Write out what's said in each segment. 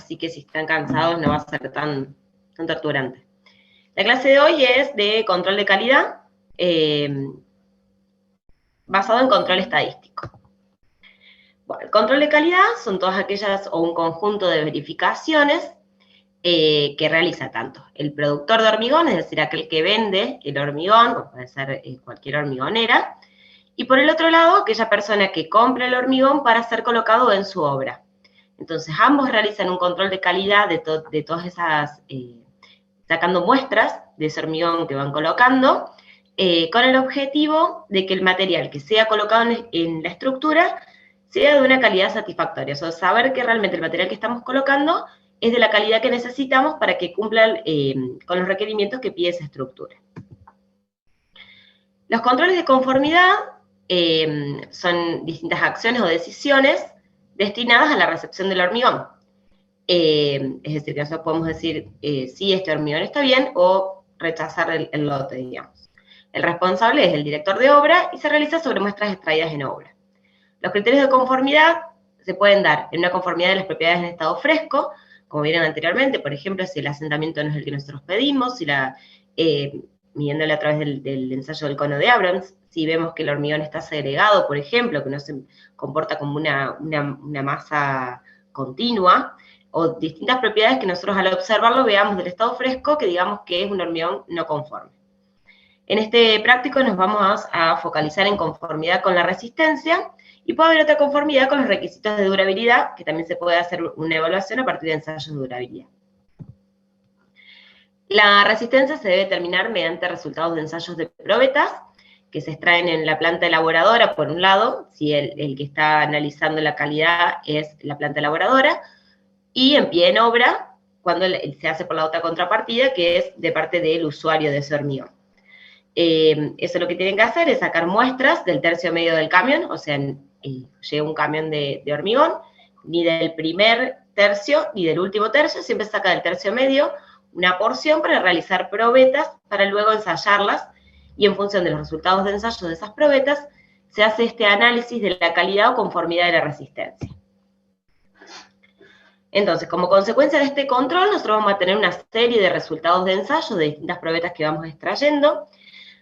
así que si están cansados no va a ser tan torturante. La clase de hoy es de control de calidad, basado en control estadístico. Bueno, el control de calidad son todas aquellas, o un conjunto de verificaciones que realiza tanto el productor de hormigón, es decir, aquel que vende el hormigón, o puede ser cualquier hormigonera, y por el otro lado, aquella persona que compra el hormigón para ser colocado en su obra. Entonces, ambos realizan un control de calidad de todas esas, sacando muestras de ese hormigón que van colocando, con el objetivo de que el material que sea colocado en la estructura sea de una calidad satisfactoria, o sea, saber que realmente el material que estamos colocando es de la calidad que necesitamos para que cumplan con los requerimientos que pide esa estructura. Los controles de conformidad son distintas acciones o decisiones destinadas a la recepción del hormigón. Es decir, que nosotros podemos decir si este hormigón está bien o rechazar el lote, digamos. El responsable es el director de obra y se realiza sobre muestras extraídas en obra. Los criterios de conformidad se pueden dar en una conformidad de las propiedades en estado fresco, como vieron anteriormente, por ejemplo, si el asentamiento no es el que nosotros pedimos, si midiéndole a través del ensayo del cono de Abrams, si vemos que el hormigón está segregado, por ejemplo, que no se comporta como una masa continua, o distintas propiedades que nosotros al observarlo veamos del estado fresco que digamos que es un hormigón no conforme. En este práctico nos vamos a focalizar en conformidad con la resistencia, y puede haber otra conformidad con los requisitos de durabilidad, que también se puede hacer una evaluación a partir de ensayos de durabilidad. La resistencia se debe determinar mediante resultados de ensayos de probetas, que se extraen en la planta elaboradora, por un lado, si el que está analizando la calidad es la planta elaboradora, y en pie en obra, cuando se hace por la otra contrapartida, que es de parte del usuario de ese hormigón. Eso lo que tienen que hacer es sacar muestras del tercio medio del camión, o sea, llega un camión de hormigón, ni del primer tercio ni del último tercio, siempre saca del tercio medio una porción para realizar probetas, para luego ensayarlas, y en función de los resultados de ensayo de esas probetas, se hace este análisis de la calidad o conformidad de la resistencia. Entonces, como consecuencia de este control, nosotros vamos a tener una serie de resultados de ensayo de distintas probetas que vamos extrayendo.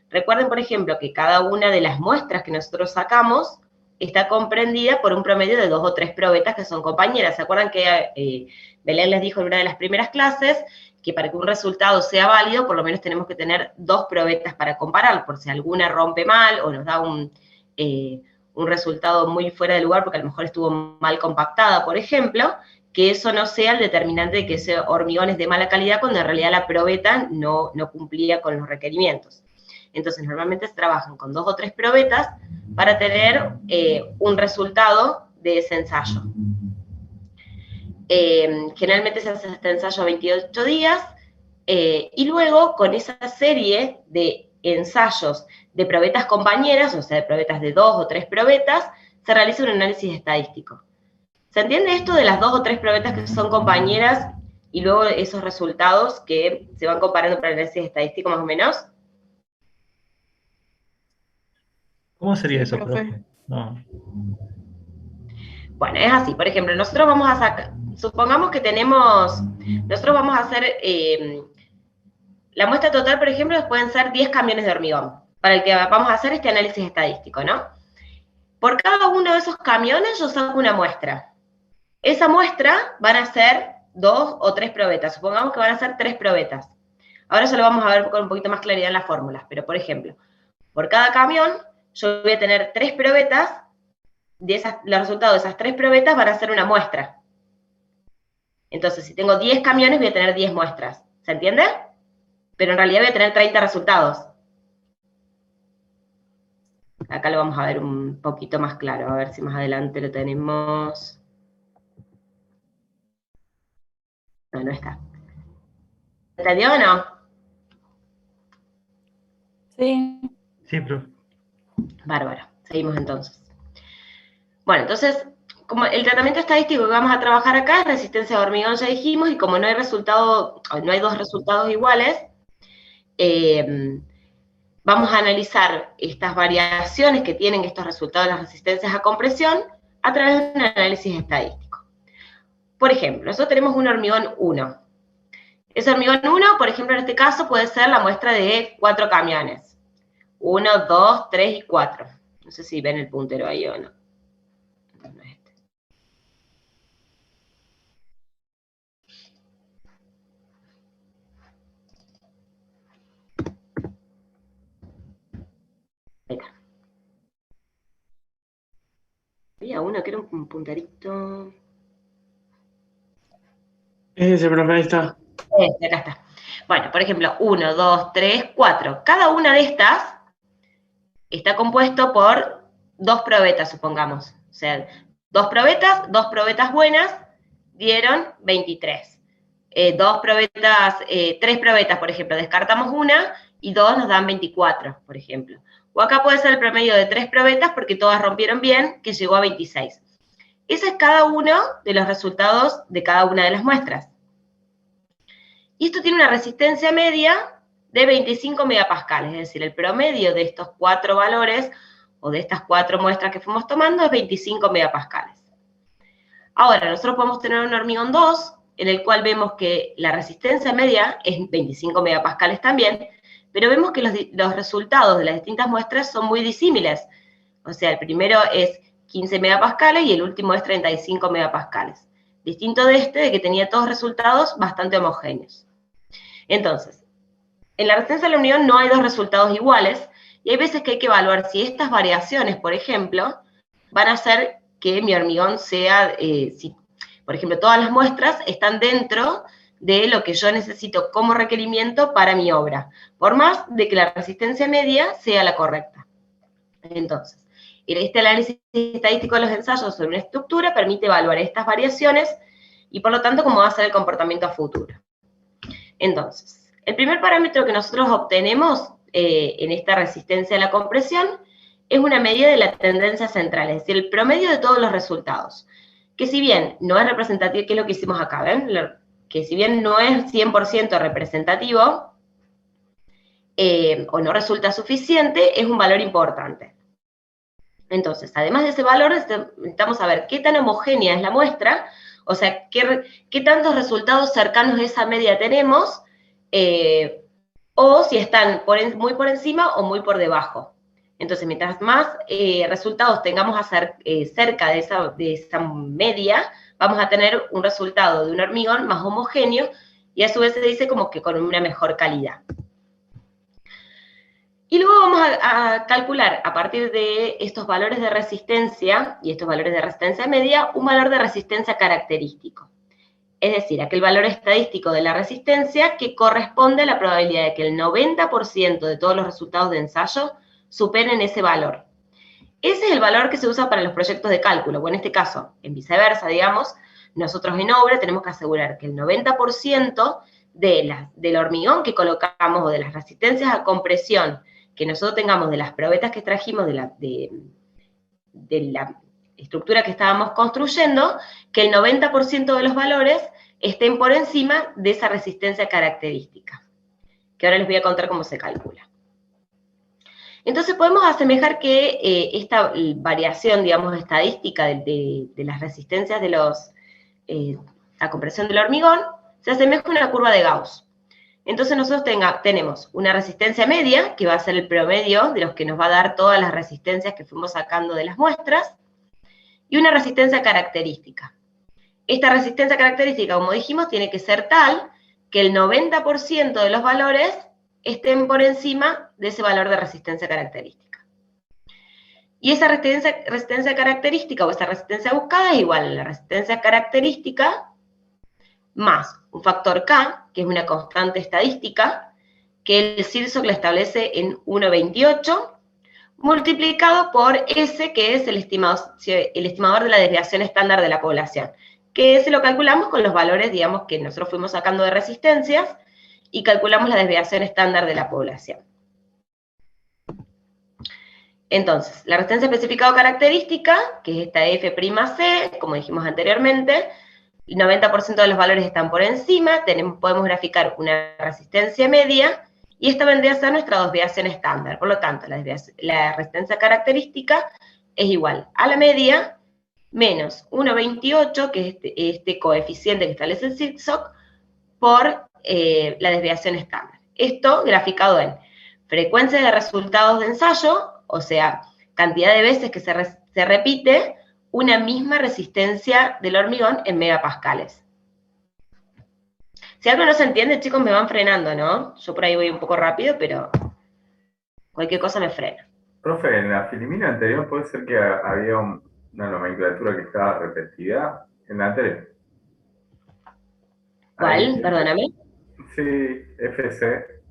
Recuerden, por ejemplo, que cada una de las muestras que nosotros sacamos está comprendida por un promedio de 2 o 3 probetas que son compañeras. ¿Se acuerdan que Belén les dijo en una de las primeras clases que para que un resultado sea válido, por lo menos tenemos que tener 2 probetas para comparar, por si alguna rompe mal o nos da un resultado muy fuera de lugar porque a lo mejor estuvo mal compactada, por ejemplo, que eso no sea el determinante de que ese hormigón es de mala calidad cuando en realidad la probeta no cumplía con los requerimientos. Entonces, normalmente se trabajan con 2 o 3 probetas para tener un resultado de ese ensayo. Generalmente se hace este ensayo a 28 días, y luego con esa serie de ensayos de probetas compañeras, o sea, de probetas de 2 o 3 probetas, se realiza un análisis estadístico. ¿Se entiende esto de las 2 o 3 probetas que son compañeras y luego esos resultados que se van comparando para el análisis estadístico más o menos? ¿Cómo sería eso, profe? No. Bueno, es así. Por ejemplo, nosotros vamos a sacar, supongamos que nosotros vamos a hacer, la muestra total, por ejemplo, pueden ser 10 camiones de hormigón, para el que vamos a hacer este análisis estadístico, ¿no? Por cada uno de esos camiones yo saco una muestra. Esa muestra van a ser 2 o 3 probetas. Supongamos que van a ser 3 probetas. Ahora ya lo vamos a ver con un poquito más claridad en las fórmulas, pero por ejemplo, por cada camión yo voy a tener 3 probetas, los resultados de esas 3 probetas van a ser una muestra. Entonces, si tengo 10 camiones, voy a tener 10 muestras. ¿Se entiende? Pero en realidad voy a tener 30 resultados. Acá lo vamos a ver un poquito más claro, a ver si más adelante lo tenemos. No, no está. ¿Entendió o no? Sí. Sí, profe. Bárbaro. Seguimos entonces. Bueno, entonces, como el tratamiento estadístico que vamos a trabajar acá es resistencia de hormigón, ya dijimos, y como no hay dos resultados iguales, vamos a analizar estas variaciones que tienen estos resultados de las resistencias a compresión a través de un análisis estadístico. Por ejemplo, nosotros tenemos un hormigón 1. Ese hormigón 1, por ejemplo, en este caso puede ser la muestra de 4 camiones. 1, 2, 3 y 4. No sé si ven el puntero ahí o no. Ahí está. Había uno que era un punterito. Ese, profe, ahí está. Acá está. Bueno, por ejemplo, 1, 2, 3, 4. Cada una de estas está compuesto por 2 probetas, supongamos. O sea, 2 probetas buenas dieron 23. 2 probetas, 3 probetas, por ejemplo, descartamos una y 2 nos dan 24, por ejemplo. O acá puede ser el promedio de 3 probetas porque todas rompieron bien, que llegó a 26. Ese es cada uno de los resultados de cada una de las muestras. Y esto tiene una resistencia media de 25 megapascales, es decir, el promedio de estos 4 valores o de estas 4 muestras que fuimos tomando es 25 megapascales. Ahora, nosotros podemos tener un hormigón 2, en el cual vemos que la resistencia media es 25 megapascales también, pero vemos que los resultados de las distintas muestras son muy disímiles. O sea, el primero es 15 megapascales y el último es 35 megapascales. Distinto de este, de que tenía todos resultados bastante homogéneos. Entonces, en la resistencia a la unión no hay 2 resultados iguales, y hay veces que hay que evaluar si estas variaciones, por ejemplo, van a hacer que mi hormigón sea, si, por ejemplo, todas las muestras están dentro de lo que yo necesito como requerimiento para mi obra, por más de que la resistencia media sea la correcta. Entonces, este análisis estadístico de los ensayos sobre una estructura permite evaluar estas variaciones y, por lo tanto, cómo va a ser el comportamiento a futuro. Entonces, el primer parámetro que nosotros obtenemos en esta resistencia a la compresión es una medida de la tendencia central, es decir, el promedio de todos los resultados, que si bien no es representativo, que es lo que hicimos acá, ¿ven? Que si bien no es 100% representativo, o no resulta suficiente, es un valor importante. Entonces, además de ese valor, necesitamos saber qué tan homogénea es la muestra, o sea, qué tantos resultados cercanos a esa media tenemos, o si están muy por encima o muy por debajo. Entonces, mientras más resultados tengamos cerca de esa media, vamos a tener un resultado de un hormigón más homogéneo, y a su vez se dice como que con una mejor calidad. Y luego vamos a calcular, a partir de estos valores de resistencia, y estos valores de resistencia media, un valor de resistencia característico. Es decir, aquel valor estadístico de la resistencia que corresponde a la probabilidad de que el 90% de todos los resultados de ensayo superen ese valor. Ese es el valor que se usa para los proyectos de cálculo, o en este caso, en viceversa, digamos, nosotros en obra tenemos que asegurar que el 90% del hormigón que colocamos o de las resistencias a compresión que nosotros tengamos de las probetas que trajimos de la estructura que estábamos construyendo, que el 90% de los valores estén por encima de esa resistencia característica, que ahora les voy a contar cómo se calcula. Entonces podemos asemejar que esta variación, digamos, estadística de las resistencias de la compresión del hormigón se asemeja a una curva de Gauss. Entonces nosotros tenemos una resistencia media, que va a ser el promedio de los que nos va a dar todas las resistencias que fuimos sacando de las muestras, y una resistencia característica. Esta resistencia característica, como dijimos, tiene que ser tal que el 90% de los valores estén por encima de ese valor de resistencia característica. Y esa resistencia característica o esa resistencia buscada es igual a la resistencia característica más un factor K, que es una constante estadística, que el CIRSOC la establece en 1,28, multiplicado por S, que es el estimador de la desviación estándar de la población, que ese lo calculamos con los valores, digamos, que nosotros fuimos sacando de resistencias, y calculamos la desviación estándar de la población. Entonces, la resistencia especificada o característica, que es esta F'C, como dijimos anteriormente, el 90% de los valores están por encima, podemos graficar una resistencia media, y esta vendría a ser nuestra desviación estándar. Por lo tanto, la resistencia característica es igual a la media menos 1,28, que es este coeficiente que establece el zigzag, por la desviación estándar. Esto graficado en frecuencia de resultados de ensayo, o sea, cantidad de veces que se repite una misma resistencia del hormigón en megapascales. Si algo no se entiende, chicos, me van frenando, ¿no? Yo por ahí voy un poco rápido, pero cualquier cosa me frena. Profe, en la Filipina anterior puede ser que había una nomenclatura que estaba repetida en la anterior. ¿Cuál? Perdóname. Sí, FC.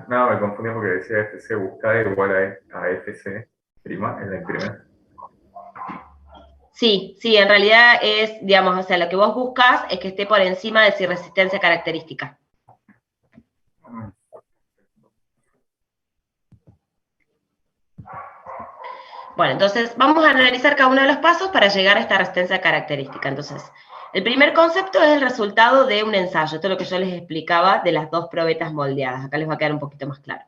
No, me confundí porque decía FC buscada igual a FC prima en la primera. Sí, en realidad es, digamos, o sea, lo que vos buscás es que esté por encima de su resistencia característica. Bueno, entonces vamos a analizar cada uno de los pasos para llegar a esta resistencia característica. Entonces, el primer concepto es el resultado de un ensayo. Esto es lo que yo les explicaba de las dos probetas moldeadas. Acá les va a quedar un poquito más claro.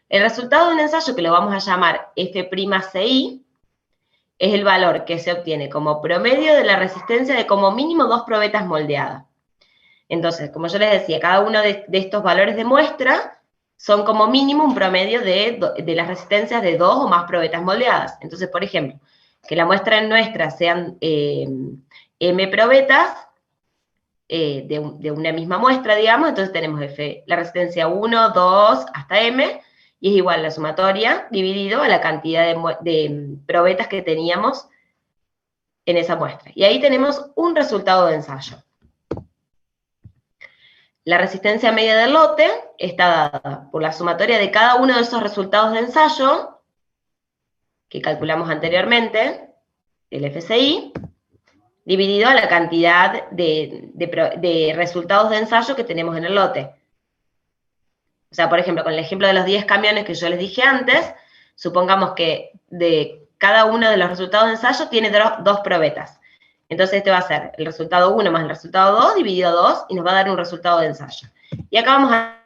El resultado de un ensayo, que lo vamos a llamar F'Ci, es el valor que se obtiene como promedio de la resistencia de como mínimo dos probetas moldeadas. Entonces, como yo les decía, cada uno de estos valores de muestra son como mínimo un promedio de las resistencias de dos o más probetas moldeadas. Entonces, por ejemplo, que la muestra nuestra sean M probetas de una misma muestra, digamos, entonces tenemos la resistencia 1, 2, hasta M, y es igual la sumatoria dividido a la cantidad de probetas que teníamos en esa muestra. Y ahí tenemos un resultado de ensayo. La resistencia media del lote está dada por la sumatoria de cada uno de esos resultados de ensayo, que calculamos anteriormente, el FCI, dividido a la cantidad de resultados de ensayo que tenemos en el lote. O sea, por ejemplo, con el ejemplo de los 10 camiones que yo les dije antes, supongamos que de cada uno de los resultados de ensayo tiene dos probetas. Entonces este va a ser el resultado 1 más el resultado 2 dividido 2 y nos va a dar un resultado de ensayo. Y acá vamos a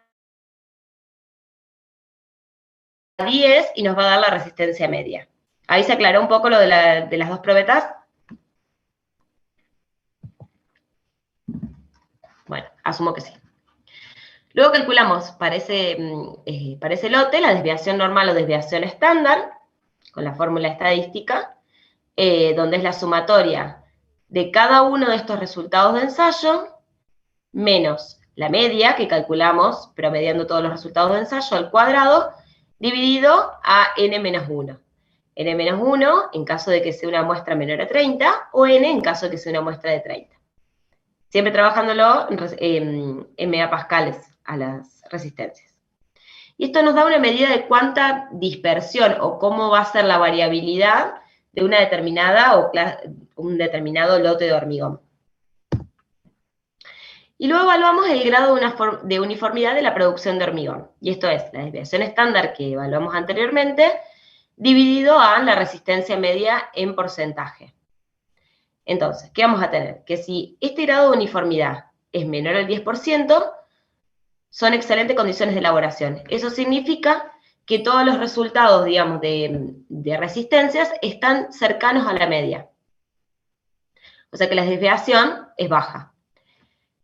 10 y nos va a dar la resistencia media. Ahí se aclaró un poco lo de las dos probetas. Bueno, asumo que sí. Luego calculamos para ese lote la desviación normal o desviación estándar, con la fórmula estadística, donde es la sumatoria de cada uno de estos resultados de ensayo, menos la media, que calculamos promediando todos los resultados de ensayo al cuadrado, dividido a n-1. n-1 en caso de que sea una muestra menor a 30, o n en caso de que sea una muestra de 30. Siempre trabajándolo en megapascales a las resistencias. Y esto nos da una medida de cuánta dispersión o cómo va a ser la variabilidad de una determinada o un determinado lote de hormigón. Y luego evaluamos el grado de uniformidad de la producción de hormigón. Y esto es la desviación estándar que evaluamos anteriormente, dividido a la resistencia media en porcentaje. Entonces, ¿qué vamos a tener? Que si este grado de uniformidad es menor al 10%, son excelentes condiciones de elaboración. Eso significa que todos los resultados, digamos, de resistencias están cercanos a la media. O sea que la desviación es baja.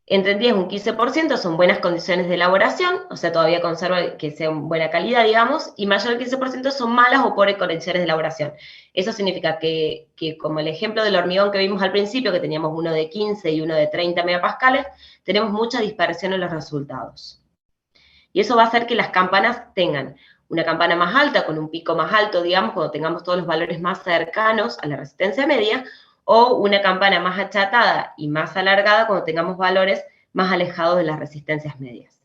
Entre el 10 y un 15% son buenas condiciones de elaboración, o sea, todavía conserva que sean buena calidad, digamos, y mayor del 15% son malas o pobres condiciones de elaboración. Eso significa que como el ejemplo del hormigón que vimos al principio, que teníamos uno de 15 y uno de 30 megapascales, tenemos mucha dispersión en los resultados. Y eso va a hacer que las campanas tengan una campana más alta, con un pico más alto, digamos, cuando tengamos todos los valores más cercanos a la resistencia media, o una campana más achatada y más alargada cuando tengamos valores más alejados de las resistencias medias.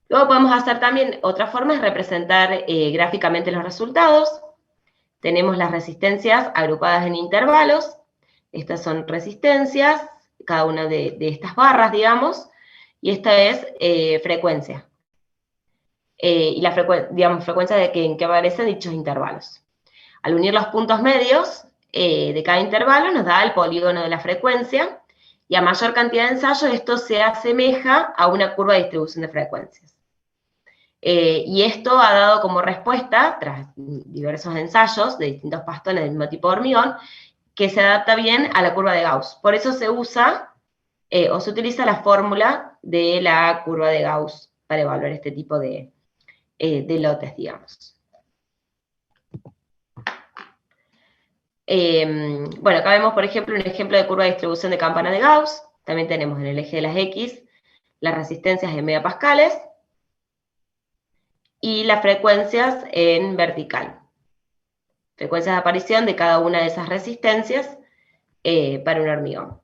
Luego podemos hacer también, otra forma es representar gráficamente los resultados. Tenemos las resistencias agrupadas en intervalos. Estas son resistencias, cada una de estas barras, digamos, y esta es frecuencia. Y la frecuencia en que aparecen dichos intervalos. Al unir los puntos medios de cada intervalo nos da el polígono de la frecuencia, y a mayor cantidad de ensayos esto se asemeja a una curva de distribución de frecuencias. Y esto ha dado como respuesta, tras diversos ensayos de distintos pastones del mismo tipo de hormigón, que se adapta bien a la curva de Gauss. Por eso se usa o se utiliza la fórmula de la curva de Gauss para evaluar este tipo de lotes, digamos. Bueno, acá vemos, por ejemplo, un ejemplo de curva de distribución de campana de Gauss. También tenemos en el eje de las X las resistencias en megapascales y las frecuencias en vertical. Frecuencias de aparición de cada una de esas resistencias para un hormigón.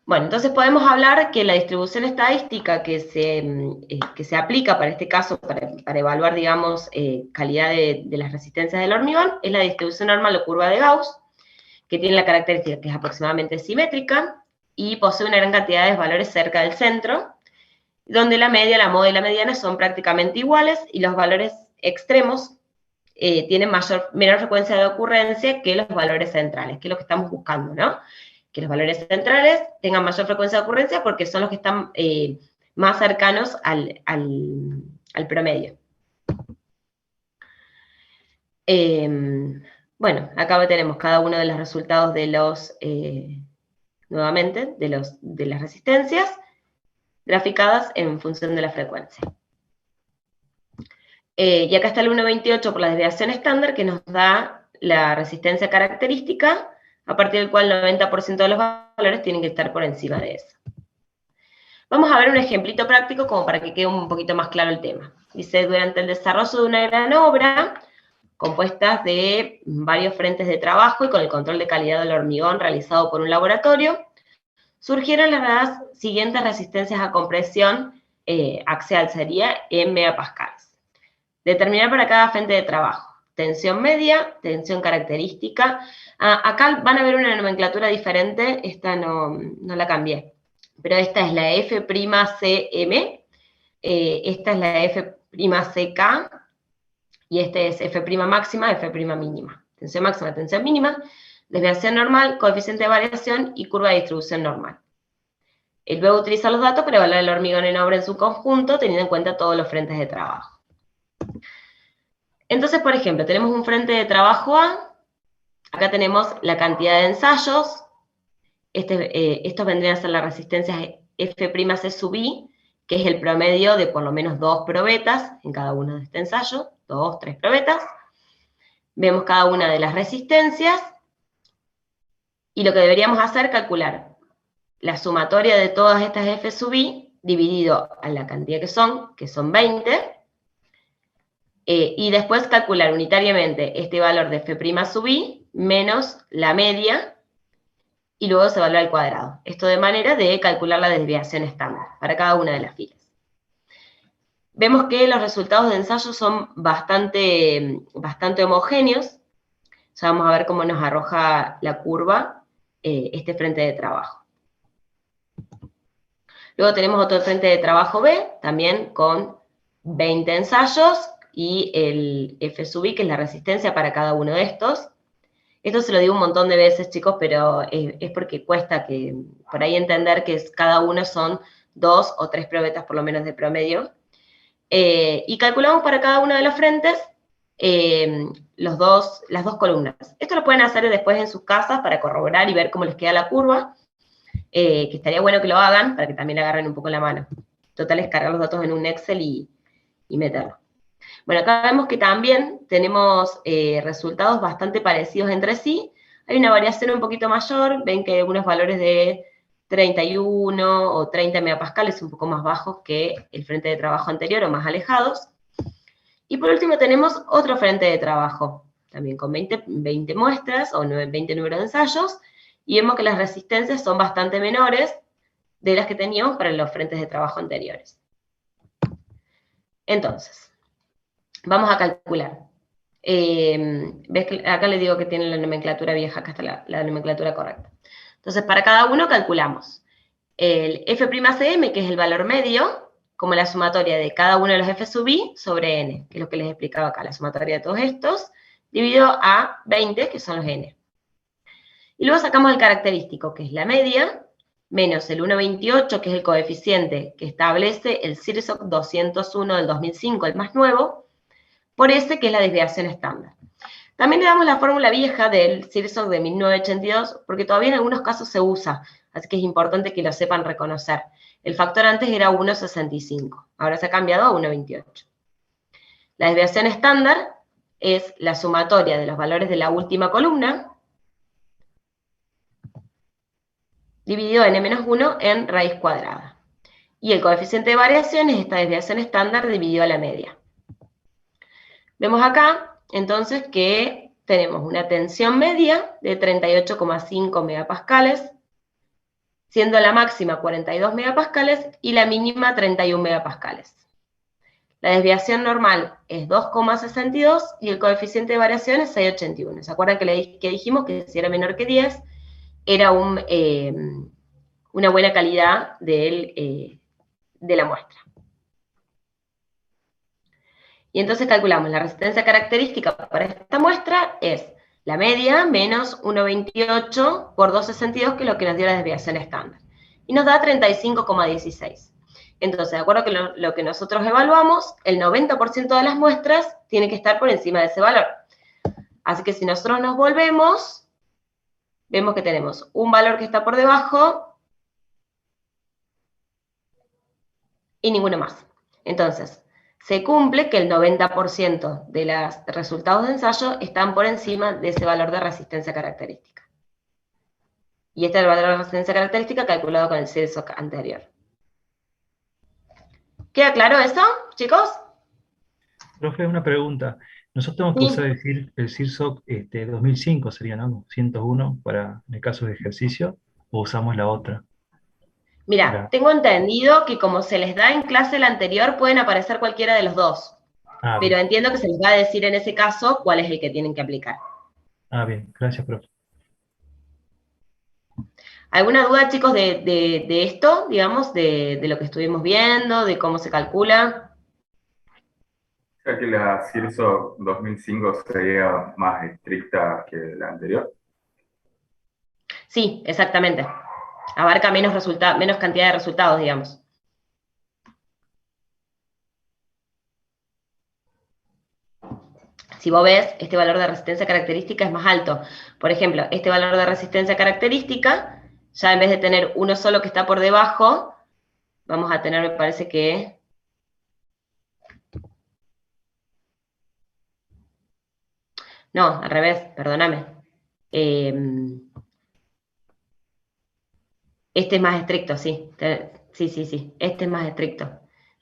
Bueno, entonces podemos hablar que la distribución estadística que se aplica para este caso, para evaluar, digamos, calidad de las resistencias del hormigón, es la distribución normal o curva de Gauss, que tiene la característica que es aproximadamente simétrica y posee una gran cantidad de valores cerca del centro, donde la media, la moda y la mediana son prácticamente iguales y los valores extremos tienen menor frecuencia de ocurrencia que los valores centrales, que es lo que estamos buscando, ¿no? Que los valores centrales tengan mayor frecuencia de ocurrencia porque son los que están más cercanos al promedio. Bueno, acá tenemos cada uno de los resultados de los, nuevamente, de las resistencias, graficadas en función de la frecuencia. Y acá está el 1.28 por la desviación estándar, que nos da la resistencia característica, a partir del cual el 90% de los valores tienen que estar por encima de eso. Vamos a ver un ejemplito práctico como para que quede un poquito más claro el tema. Dice, durante el desarrollo de una gran obra, compuestas de varios frentes de trabajo y con el control de calidad del hormigón realizado por un laboratorio, surgieron las siguientes resistencias a compresión axial, sería en megapascales. Determinar para cada frente de trabajo. Tensión media, tensión característica. Acá van a ver una nomenclatura diferente, esta no la cambié, pero esta es la F'CM, esta es la F'CK, y este es F' máxima, F' mínima. Tensión máxima, tensión mínima, desviación normal, coeficiente de variación y curva de distribución normal. Luego utiliza los datos para evaluar el hormigón en obra en su conjunto, teniendo en cuenta todos los frentes de trabajo. Entonces, por ejemplo, tenemos un frente de trabajo A, acá tenemos la cantidad de ensayos, estos vendrían a ser las resistencias F'C sub I, que es el promedio de por lo menos 2 probetas en cada uno de este ensayo, 2, 3 probetas. Vemos cada una de las resistencias, y lo que deberíamos hacer es calcular la sumatoria de todas estas F sub I, dividido a la cantidad que son 20, y después calcular unitariamente este valor de F' sub I menos la media, y luego se evalúa el cuadrado. Esto de manera de calcular la desviación estándar para cada una de las filas. Vemos que los resultados de ensayo son bastante homogéneos. Ya vamos a ver cómo nos arroja la curva este frente de trabajo. Luego tenemos otro frente de trabajo B, también con 20 ensayos, y el F sub I, que es la resistencia para cada uno de estos. Esto se lo digo un montón de veces, chicos, pero es porque cuesta que por ahí entender que cada uno son 2 o 3 probetas por lo menos de promedio. Y calculamos para cada uno de los frentes las dos columnas. Esto lo pueden hacer después en sus casas para corroborar y ver cómo les queda la curva, que estaría bueno que lo hagan para que también agarren un poco la mano. Total es cargar los datos en un Excel y meterlo. Bueno, acá vemos que también tenemos resultados bastante parecidos entre sí. Hay una variación un poquito mayor, ven que hay algunos valores de 31 o 30 megapascales un poco más bajos que el frente de trabajo anterior o más alejados. Y por último tenemos otro frente de trabajo, también con 20 muestras o 20 números de ensayos, y vemos que las resistencias son bastante menores de las que teníamos para los frentes de trabajo anteriores. Entonces, vamos a calcular. ¿Ves que acá les digo que tiene la nomenclatura vieja, acá está la nomenclatura correcta? Entonces, para cada uno calculamos el F'CM, que es el valor medio, como la sumatoria de cada uno de los F sub I sobre N, que es lo que les explicaba acá, la sumatoria de todos estos, dividido a 20, que son los N. Y luego sacamos el característico, que es la media, menos el 1,28, que es el coeficiente que establece el CIRSOC 201 del 2005, el más nuevo, por ese que es la desviación estándar. También le damos la fórmula vieja del CIRSOC de 1982, porque todavía en algunos casos se usa, así que es importante que lo sepan reconocer. El factor antes era 1,65, ahora se ha cambiado a 1,28. La desviación estándar es la sumatoria de los valores de la última columna, dividido en n-1 en raíz cuadrada. Y el coeficiente de variación es esta desviación estándar dividido a la media. Vemos acá, entonces, que tenemos una tensión media de 38,5 megapascales, siendo la máxima 42 megapascales y la mínima 31 megapascales. La desviación normal es 2,62 y el coeficiente de variación es 6,81. ¿Se acuerdan que dijimos que si era menor que 10 era una buena calidad de la muestra? Y entonces calculamos la resistencia característica para esta muestra es la media menos 1,28 por 2,62, que es lo que nos dio la desviación estándar. Y nos da 35,16. Entonces, de acuerdo con lo que nosotros evaluamos, el 90% de las muestras tiene que estar por encima de ese valor. Así que si nosotros nos volvemos, vemos que tenemos un valor que está por debajo y ninguno más. Entonces, se cumple que el 90% de los resultados de ensayo están por encima de ese valor de resistencia característica. Y este es el valor de resistencia característica calculado con el CIRSOC anterior. ¿Queda claro eso, chicos? Profe, una pregunta. Nosotros tenemos que usar el CIRSOC 2005, sería, ¿no? 101 para en el caso de ejercicio, o usamos la otra. Mira, tengo entendido que como se les da en clase la anterior, pueden aparecer cualquiera de los dos. Pero entiendo que se les va a decir en ese caso cuál es el que tienen que aplicar. Bien, gracias, profe. ¿Alguna duda, chicos, de esto, digamos, de lo que estuvimos viendo, de cómo se calcula? O sea que la CIRSOC 2005 sería más estricta que la anterior. Sí, exactamente. Abarca menos cantidad de resultados, digamos. Si vos ves, este valor de resistencia característica es más alto. Por ejemplo, este valor de resistencia característica, ya en vez de tener uno solo que está por debajo, vamos a tener, me parece que... No, al revés, perdóname. Este es más estricto, sí. Sí. Este es más estricto.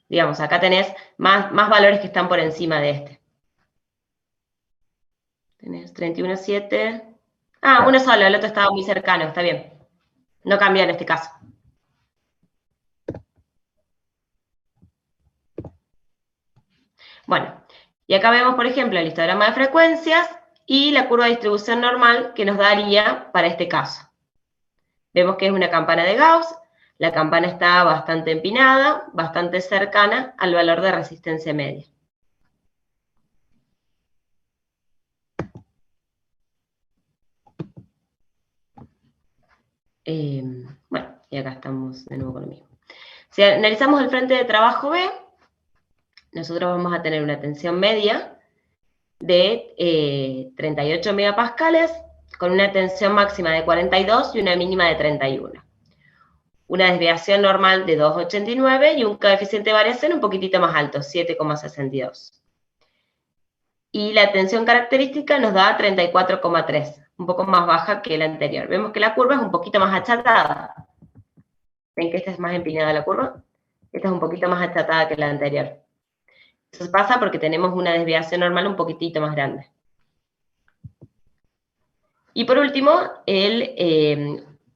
Digamos, acá tenés más valores que están por encima de este. Tenés 31,7. Uno solo, el otro estaba muy cercano, está bien. No cambia en este caso. Bueno, y acá vemos, por ejemplo, el histograma de frecuencias y la curva de distribución normal que nos daría para este caso. Vemos que es una campana de Gauss, la campana está bastante empinada, bastante cercana al valor de resistencia media. Bueno, y acá estamos de nuevo con lo mismo. Si analizamos el frente de trabajo B, nosotros vamos a tener una tensión media de 38 megapascales, con una tensión máxima de 42 y una mínima de 31. Una desviación normal de 2,89 y un coeficiente de variación un poquitito más alto, 7,62. Y la tensión característica nos da 34,3, un poco más baja que la anterior. Vemos que la curva es un poquito más achatada. ¿Ven que esta es más empinada la curva? Esta es un poquito más achatada que la anterior. Eso pasa porque tenemos una desviación normal un poquitito más grande. Y por último,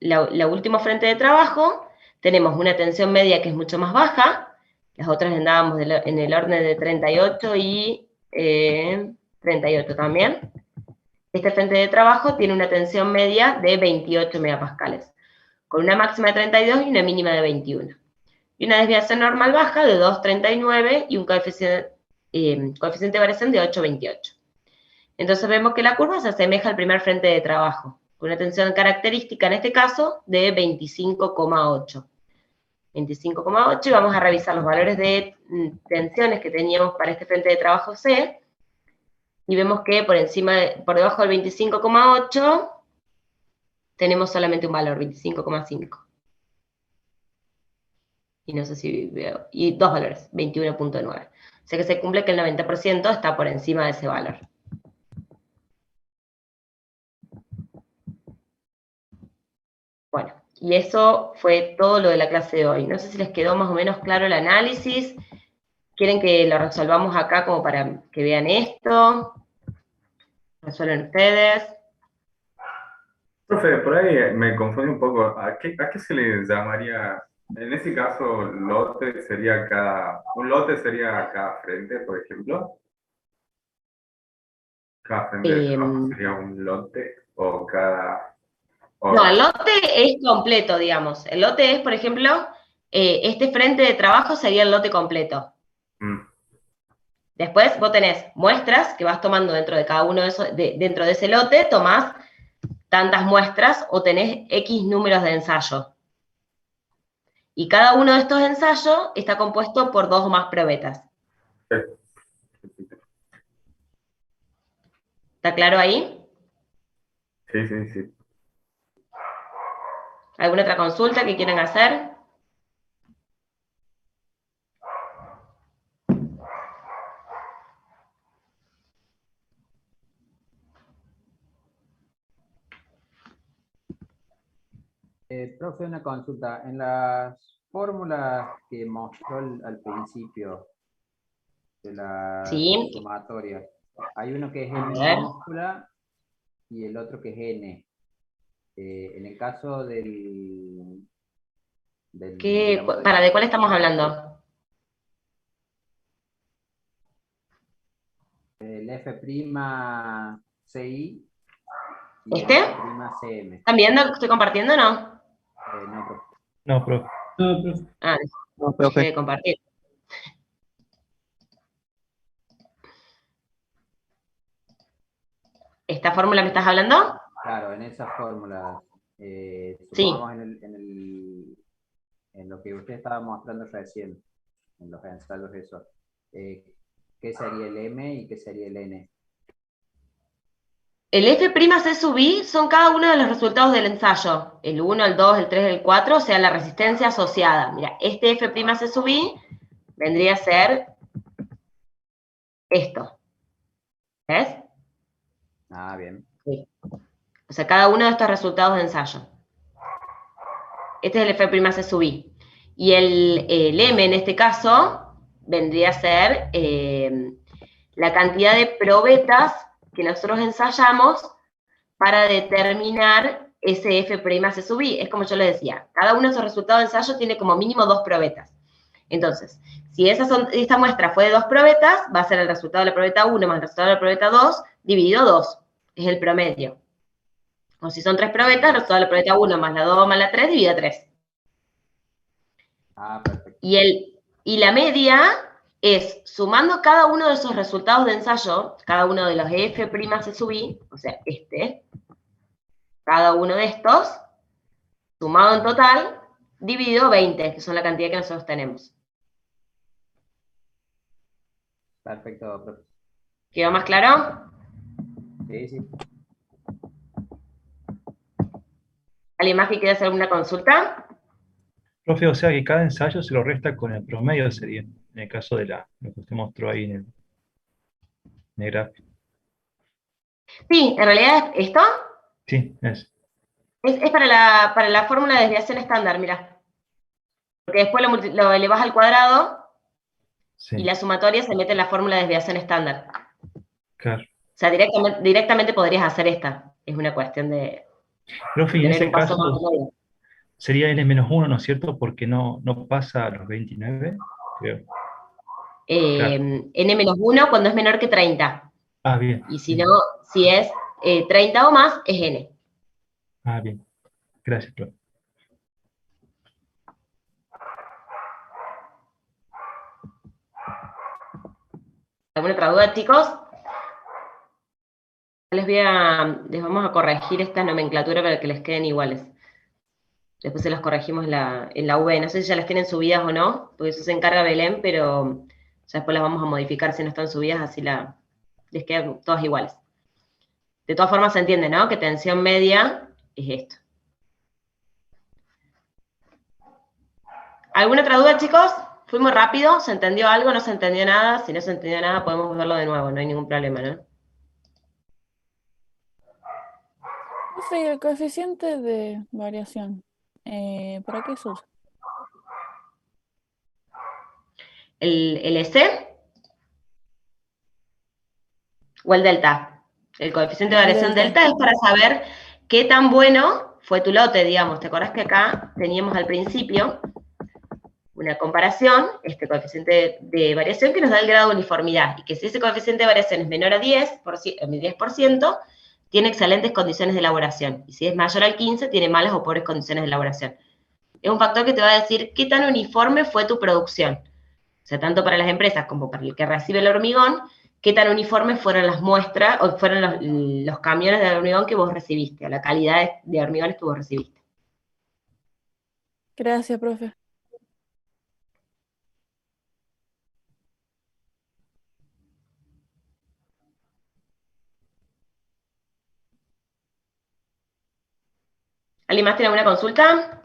la última frente de trabajo, tenemos una tensión media que es mucho más baja, las otras andábamos en el orden de 38 y 38 también. Este frente de trabajo tiene una tensión media de 28 megapascales, con una máxima de 32 y una mínima de 21. Y una desviación normal baja de 2,39 y un coeficiente de variación de 8,28. Entonces vemos que la curva se asemeja al primer frente de trabajo, Una tensión característica en este caso de 25,8. 25,8 y vamos a revisar los valores de tensiones que teníamos para este frente de trabajo C y vemos que por debajo del 25,8 tenemos solamente un valor, 25,5. Y no sé si veo, y dos valores, 21,9. O sea que se cumple que el 90% está por encima de ese valor. Bueno, y eso fue todo lo de la clase de hoy. No sé si les quedó más o menos claro el análisis. ¿Quieren que lo resolvamos acá como para que vean esto? ¿Resuelven ustedes? Profe, por ahí me confunde un poco. ¿A qué se le llamaría? En ese caso, un lote sería cada frente, por ejemplo. Cada frente de trabajo sería un lote o cada. No, el lote es completo, digamos. El lote es, por ejemplo, este frente de trabajo sería el lote completo. Después vos tenés muestras que vas tomando dentro de cada uno de esos, dentro de ese lote, tomás tantas muestras o tenés X números de ensayo. Y cada uno de estos ensayos está compuesto por 2 o más probetas. ¿Está claro ahí? Sí, sí, sí. ¿Alguna otra consulta que quieran hacer? Profe, una consulta. En las fórmulas que mostró al principio de la Sí. sumatoria, hay uno que es A N ver. minúscula y el otro que es N. En el caso del digamos, ¿De cuál estamos hablando? el F'CI y ¿Este? el F'CM. ¿Están viendo que estoy compartiendo o no? No, profe. No, profe. Ah, No, dejé profe. de compartir. ¿Esta fórmula me estás hablando? Claro, en esas fórmulas, Sí. supongamos en lo que usted estaba mostrando recién, en los ensayos esos, ¿qué sería el M y qué sería el N? El F'C sub I son cada uno de los resultados del ensayo. El 1, el 2, el 3, el 4, o sea, la resistencia asociada. Mira, este F'C sub I vendría a ser esto. ¿Ves? Ah, bien. Sí. O sea, cada uno de estos resultados de ensayo. Este es el F'C sub I. Y el M en este caso vendría a ser la cantidad de probetas que nosotros ensayamos para determinar ese F'C sub I. Es como yo le decía, cada uno de esos resultados de ensayo tiene como mínimo 2 probetas. Entonces, si esta muestra fue de 2 probetas, va a ser el resultado de la probeta 1 más el resultado de la probeta 2 dividido 2. Es el promedio. O si son 3 probetas, el resultado de la probeta 1 más la 2 más la 3 dividido 3. Ah, perfecto. Y la media es sumando cada uno de esos resultados de ensayo, cada uno de los F'C sub I, o sea, cada uno de estos, sumado en total, dividido 20, que son la cantidad que nosotros tenemos. Perfecto, profe. ¿Quedó más claro? Sí, sí. ¿Alguien más que quiera hacer alguna consulta? Profe, o sea que cada ensayo se lo resta con el promedio, sería, en el caso de lo que usted mostró ahí en el gráfico. Sí, en realidad esto Sí, es. es para la fórmula de desviación estándar, mira. Porque después lo elevas al cuadrado y Sí, la sumatoria se mete en la fórmula de desviación estándar. claro. O sea, directamente podrías hacer esta. Es una cuestión de Profe, y en tener ese un paso más caso medio. sería N-1, ¿no es cierto? Porque no pasa a los 29, creo. Claro. N-1 cuando es menor que 30. Ah, bien. Y si no, si es 30 o más, es N. Ah, bien. Gracias, profe. ¿Alguna otra duda, chicos? Les vamos a corregir esta nomenclatura para que les queden iguales. Después se las corregimos en la V. No sé si ya las tienen subidas o no, porque eso se encarga Belén, pero ya después las vamos a modificar si no están subidas, así les quedan todas iguales. De todas formas se entiende, ¿no? Que tensión media es esto. ¿Alguna otra duda, chicos? ¿Fui muy rápido? ¿Se entendió algo? ¿No se entendió nada? Si no se entendió nada, podemos verlo de nuevo, no hay ningún problema, ¿no? Sí, el coeficiente de variación. ¿Para qué se usa? ¿El S o el delta? El coeficiente de El variación delta es para saber qué tan bueno fue tu lote, digamos. ¿Te acordás que acá teníamos al principio una comparación, este coeficiente de variación que nos da el grado de uniformidad, y que si ese coeficiente de variación es menor a 10%, tiene excelentes condiciones de elaboración, y si es mayor al 15%, tiene malas o pobres condiciones de elaboración. Es un factor que te va a decir qué tan uniforme fue tu producción. O sea, tanto para las empresas como para el que recibe el hormigón, qué tan uniformes fueron las muestras, o fueron los camiones de hormigón que vos recibiste, o la calidad de hormigones que vos recibiste. Gracias, profe. ¿Alguien más tiene alguna consulta?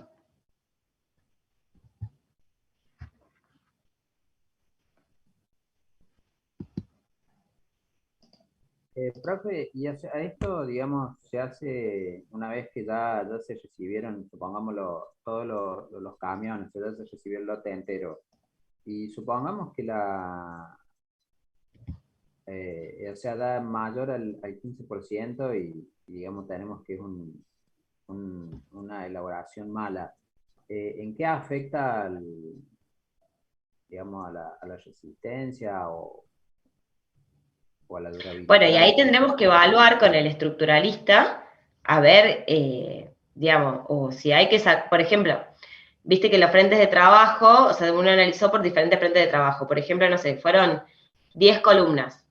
Profe, y a esto, digamos, se hace una vez que ya se recibieron, supongámoslo, todos los camiones, ya se recibió el lote entero, y supongamos que o sea, da mayor al 15% y, digamos, tenemos que es una elaboración mala. ¿En qué afecta, digamos, a la resistencia o a la durabilidad? Bueno, y ahí tendremos que evaluar con el estructuralista, a ver, digamos, o si hay que por ejemplo, viste que los frentes de trabajo, o sea, uno analizó por diferentes frentes de trabajo. Por ejemplo, no sé, fueron 10 columnas.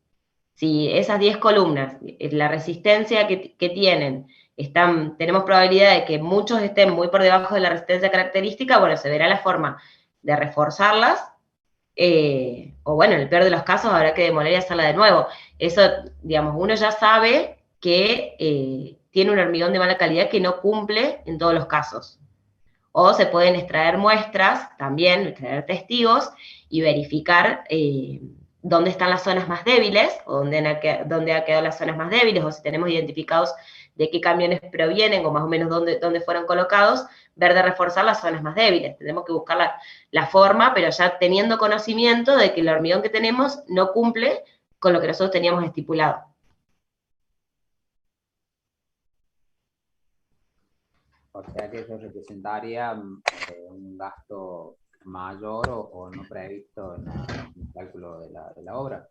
Si esas 10 columnas, la resistencia que tienen, tenemos probabilidad de que muchos estén muy por debajo de la resistencia característica, bueno, se verá la forma de reforzarlas, o bueno, en el peor de los casos habrá que demoler y hacerla de nuevo. Eso, digamos, uno ya sabe que tiene un hormigón de mala calidad que no cumple en todos los casos. O se pueden extraer muestras, también extraer testigos y verificar dónde están las zonas más débiles, o dónde han quedado las zonas más débiles, o si tenemos identificados de qué camiones provienen, o más o menos dónde fueron colocados, ver de reforzar las zonas más débiles. Tenemos que buscar la forma, pero ya teniendo conocimiento de que el hormigón que tenemos no cumple con lo que nosotros teníamos estipulado. O sea que eso representaría un gasto mayor o no previsto en el cálculo de la obra.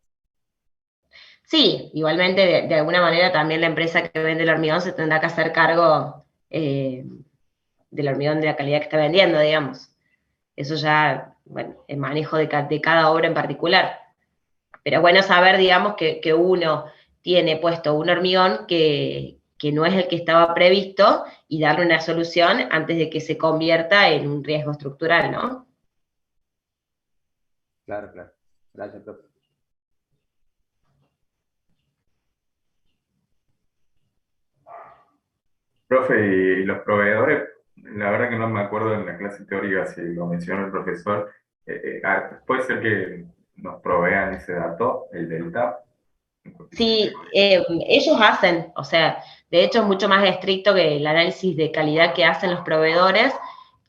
Sí, igualmente de alguna manera también la empresa que vende el hormigón se tendrá que hacer cargo del hormigón de la calidad que está vendiendo, digamos. Eso ya, bueno, el manejo de cada obra en particular. Pero es bueno saber, digamos, que uno tiene puesto un hormigón que no es el que estaba previsto y darle una solución antes de que se convierta en un riesgo estructural, ¿no? Claro, claro. Gracias, profe. Profe, y los proveedores, la verdad que no me acuerdo en la clase teórica si lo mencionó el profesor. ¿Puede ser que nos provean ese dato, el delta? Sí, ellos hacen, o sea, de hecho es mucho más estricto que el análisis de calidad que hacen los proveedores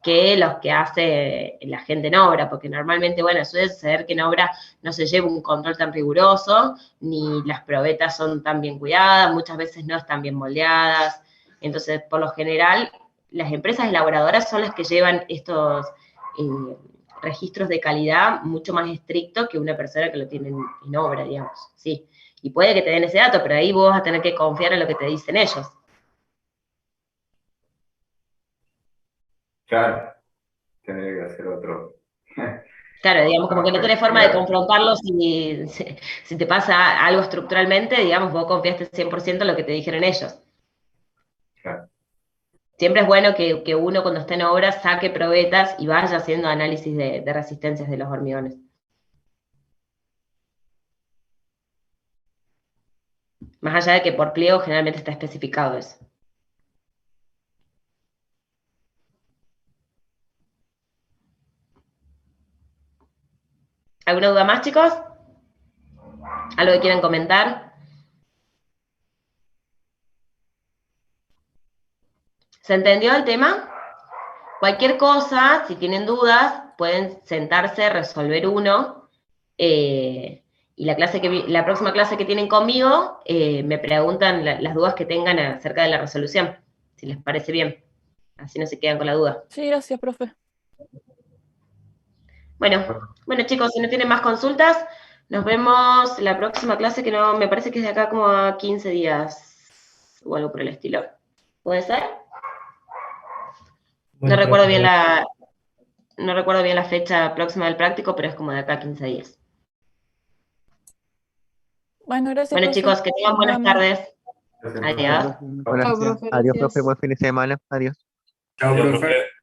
que los que hace la gente en obra, porque normalmente, bueno, suele suceder que en obra no se lleva un control tan riguroso, ni las probetas son tan bien cuidadas, muchas veces no están bien moldeadas, entonces, por lo general, las empresas elaboradoras son las que llevan estos registros de calidad mucho más estrictos que una persona que lo tiene en obra, digamos, sí. Y puede que te den ese dato, pero ahí vos vas a tener que confiar en lo que te dicen ellos. Claro, tendría que hacer otro. Claro, digamos, como que no tenés forma de confrontarlo si te pasa algo estructuralmente, digamos, vos confiaste 100% en lo que te dijeron ellos. Claro. Siempre es bueno que uno cuando está en obra saque probetas y vaya haciendo análisis de resistencias de los hormigones. Más allá de que por pliego generalmente está especificado eso. ¿Alguna duda más, chicos? ¿Algo que quieran comentar? ¿Se entendió el tema? Cualquier cosa, si tienen dudas, pueden sentarse, resolver uno. Y la próxima clase que tienen conmigo, me preguntan las dudas que tengan acerca de la resolución, si les parece bien. Así no se quedan con la duda. Sí, gracias, profe. Bueno, chicos, si no tienen más consultas, nos vemos la próxima clase, que no, me parece que es de acá como a 15 días o algo por el estilo. ¿Puede ser? No recuerdo bien la fecha próxima del práctico, pero es como de acá a 15 días. Bueno, gracias, Bueno, profe. chicos, que tengan buenas Nos vemos. tardes. Gracias, Adiós. Buenas Chao, noches. profe, Adiós, gracias. profe, buen fin de semana. Adiós. Chao, profe.